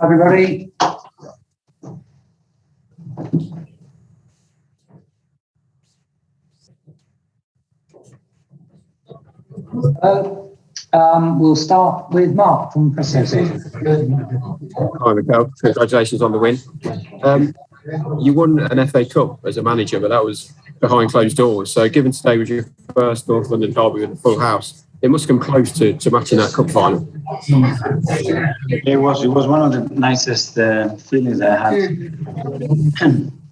Everybody. We'll start with Mark from Press Association. Hi, MIkel. Congratulations on the win. You won an FA Cup as a manager, but that was behind closed doors. So given today was your first North London derby with a full house, it must come close to matching that cup final. It was one of the nicest feelings I had,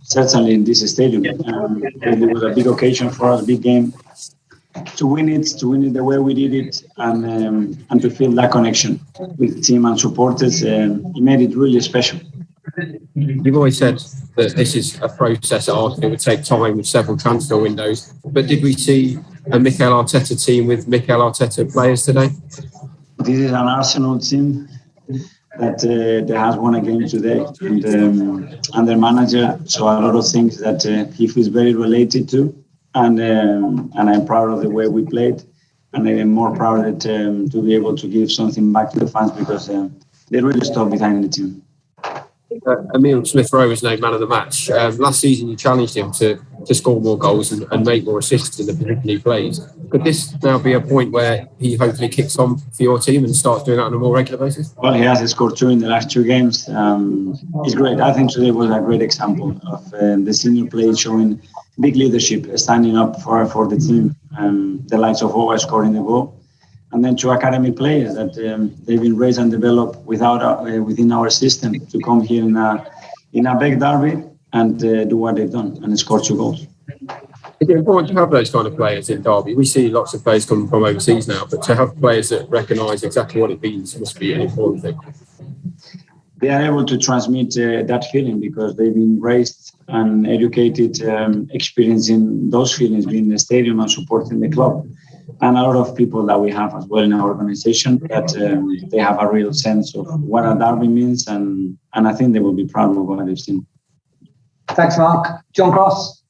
certainly in this stadium. It was a big occasion for us, big game. To win it the way we did it, and to feel that connection with the team and supporters, it made it really special. You've always said that this is a process at Arsenal. It would take time with several transfer windows. But did we see a MIkel Arteta team with MIkel Arteta players today? This is an Arsenal team that has won a game today, and their manager. So a lot of things that he feels very related to, and I'm proud of the way we played, and I'm more proud that to be able to give something back to the fans because they really stood behind the team. Emile Smith-Rowe was named man of the match. Last season, you challenged him to score more goals and make more assists in the position he plays. Could this now be a point where he hopefully kicks on for your team and starts doing that on a more regular basis? Well, he has scored 2 in the last 2 games. He's great. I think today was a great example of the senior players showing big leadership, standing up for the team. The likes of Owa scoring the goal. And then 2 academy players that they've been raised and developed within our system to come here in a big derby and do what they've done and score 2 goals. Is it important to have those kind of players in derby? We see lots of players coming from overseas now, but to have players that recognise exactly what it means must be an important thing. They are able to transmit that feeling because they've been raised and educated, experiencing those feelings, being in the stadium and supporting the club. And a lot of people that we have as well in our organization that they have a real sense of what a derby means, and I think they will be proud of what they've seen. Thanks, Mark. John Cross.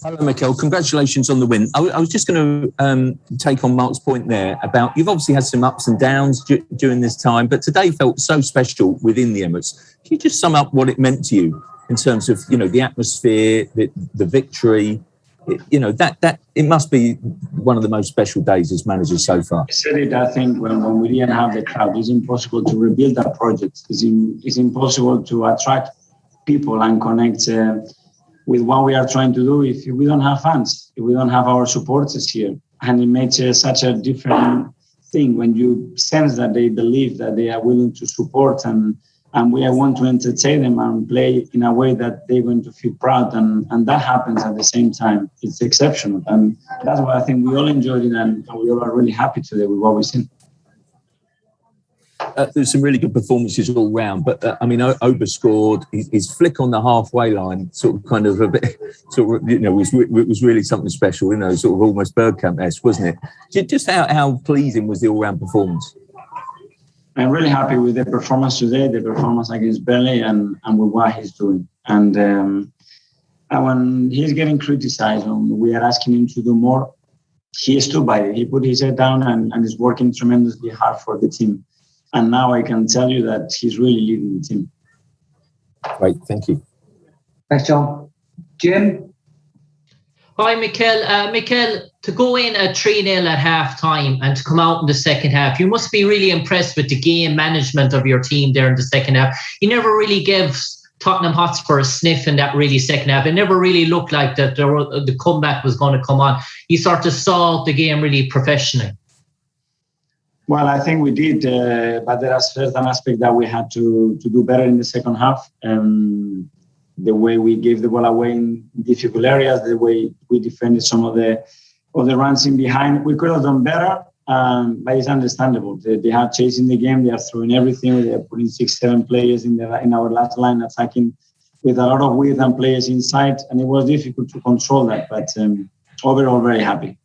Hello, MIkel. Congratulations on the win. I was just going to take on Mark's point there about you've obviously had some ups and downs during this time, but today felt so special within the Emirates. Can you just sum up what it meant to you in terms of, the atmosphere, the victory? That it must be one of the most special days as managers so far. I said it, I think, when we didn't have the crowd, it's impossible to rebuild that project. It's impossible to attract people and connect with what we are trying to do if we don't have fans, if we don't have our supporters here. And it makes such a different thing when you sense that they believe that they are willing to support and we want to entertain them and play in a way that they're going to feel proud. And that happens at the same time. It's exceptional. And that's why I think we all enjoyed it and we all are really happy today with what we've seen. There's some really good performances all round, but Oba scored. His flick on the halfway line, sort of was really something special. Sort of almost Bergkamp-esque, wasn't it? Just how pleasing was the all-round performance? I'm really happy with the performance today, the performance against Burnley, and with what he's doing. And when he's getting criticized, we are asking him to do more. He stood by it. He put his head down and is working tremendously hard for the team. And now I can tell you that he's really leading the team. Great, thank you. Thanks, John. Jim? Hi, MIkel. MIkel, to go in at 3-0 at half-time and to come out in the second half, you must be really impressed with the game management of your team there in the second half. You never really gave Tottenham Hotspur a sniff in that really second half. It never really looked like that the comeback was going to come on. You sort of saw the game really professionally. Well, I think we did, but there are certain aspects that we had to do better in the second half. The way we gave the ball away in difficult areas, the way we defended some of the runs in behind. We could have done better, but it's understandable. They are chasing the game. They are throwing everything. They are putting 6-7 players in our last line, attacking with a lot of width and players inside. And it was difficult to control that, but overall, very happy.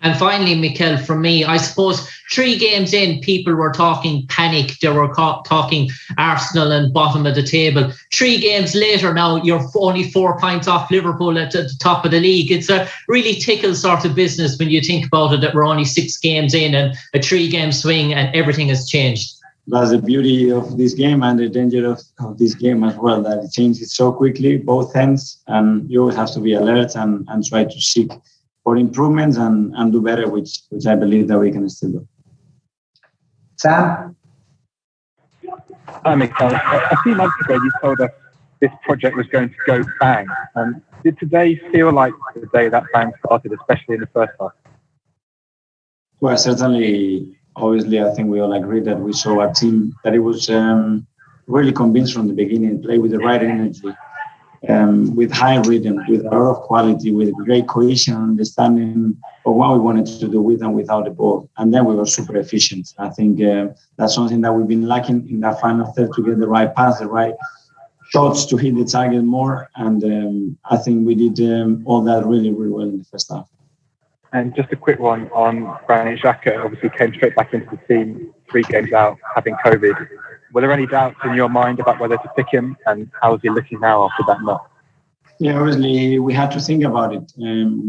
And finally, MIkel, from me, I suppose 3 games in, people were talking panic. They were talking Arsenal and bottom of the table. 3 games later now, you're only 4 points off Liverpool at the top of the league. It's a really tickle sort of business when you think about it, that we're only 6 games in and a 3-game swing and everything has changed. that's the beauty of this game and the danger of this game as well, that it changes so quickly, both ends, and you always have to be alert and try to seek for improvements and do better, which I believe that we can still do. Sam? Hi, Mikel. A few months ago, you told us this project was going to go bang. Did today feel like the day that bang started, especially in the first half? Well, certainly, obviously, I think we all agree that we saw a team that it was really convinced from the beginning, play with the right energy, with high rhythm, with a lot of quality, with great cohesion and understanding of what we wanted to do with and without the ball. And then we were super efficient. I think that's something that we've been lacking in that final third, to get the right pass, the right shots to hit the target more. And I think we did all that really, really well in the first half. And just a quick one on Granit Xhaka, obviously came straight back into the team 3 games out, having COVID. Were there any doubts in your mind about whether to pick him, and how is he looking now after that knock? Yeah, obviously we had to think about it.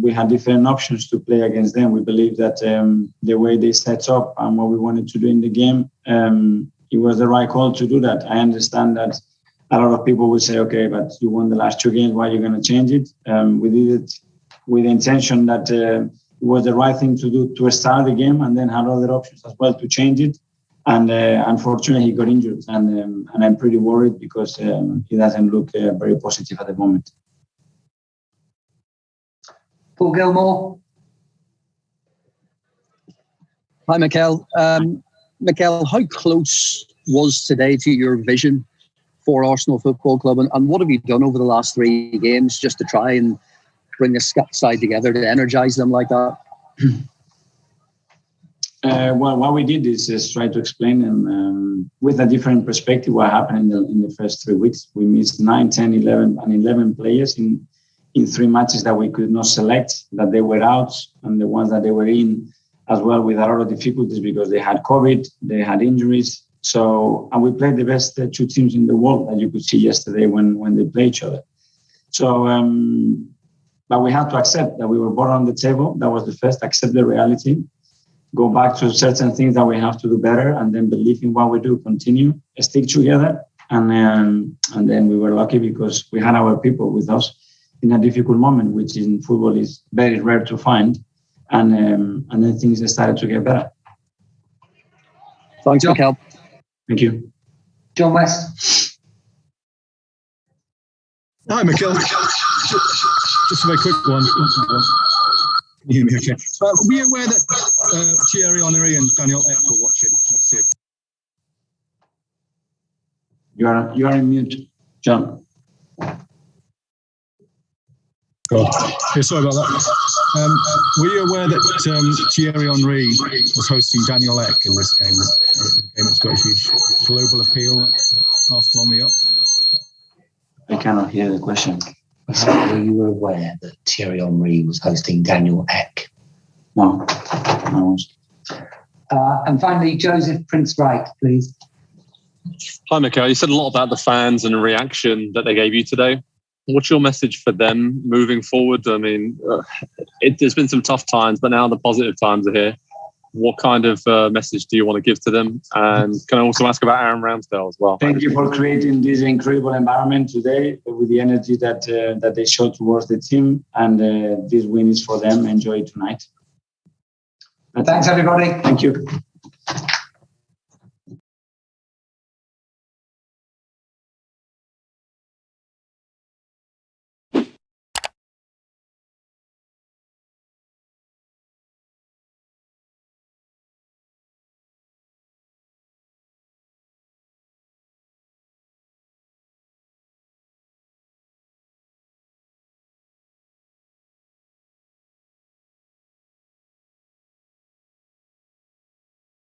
We had different options to play against them. We believe that the way they set up and what we wanted to do in the game, it was the right call to do that. I understand that a lot of people will say, okay, but you won the last 2 games, why are you going to change it? We did it with the intention that it was the right thing to do to start the game, and then had other options as well to change it. And unfortunately, he got injured, and I'm pretty worried because he doesn't look very positive at the moment. Paul Gilmore? Hi, Mikel. Mikel, how close was today to your vision for Arsenal Football Club, and what have you done over the last 3 games just to try and bring the side together to energise them like that? Well, what we did is try to explain them with a different perspective what happened in the first 3 weeks. We missed 9, 10, 11 players in 3 matches that we could not select, that they were out, and the ones that they were in as well with a lot of difficulties because they had COVID, they had injuries. So, and we played the best 2 teams in the world that you could see yesterday when they play each other. So, but we had to accept that we were bottom on the table. That was the first, accept the reality, go back to certain things that we have to do better, and then believe in what we do, continue, stick together. And then we were lucky because we had our people with us in a difficult moment, which in football is very rare to find. And then things started to get better. Thanks, Mikel. Thank you. John West? Hi, Mikel. Just a very quick one. Can you hear me okay? Were you aware that Thierry Henry and Daniel Ek were watching next year? You are in mute, John. God. Yeah, sorry about that. Were you aware that Thierry Henry was hosting Daniel Ek in this game? A game that's got a huge global appeal. Arsenal on the up. I cannot hear the question. Were you aware that Thierry Henry was hosting Daniel Ek? No. And finally, Joseph Prince-Wright, please. Hi, Mikel. You said a lot about the fans and the reaction that they gave you today. What's your message for them moving forward? I mean, there's been some tough times, but now the positive times are here. What kind of message do you want to give to them? And can I also ask about Aaron Ramsdale as well? Thank you for creating this incredible environment today with the energy that they showed towards the team. And this win is for them. Enjoy it tonight. Thanks, everybody. Thank you.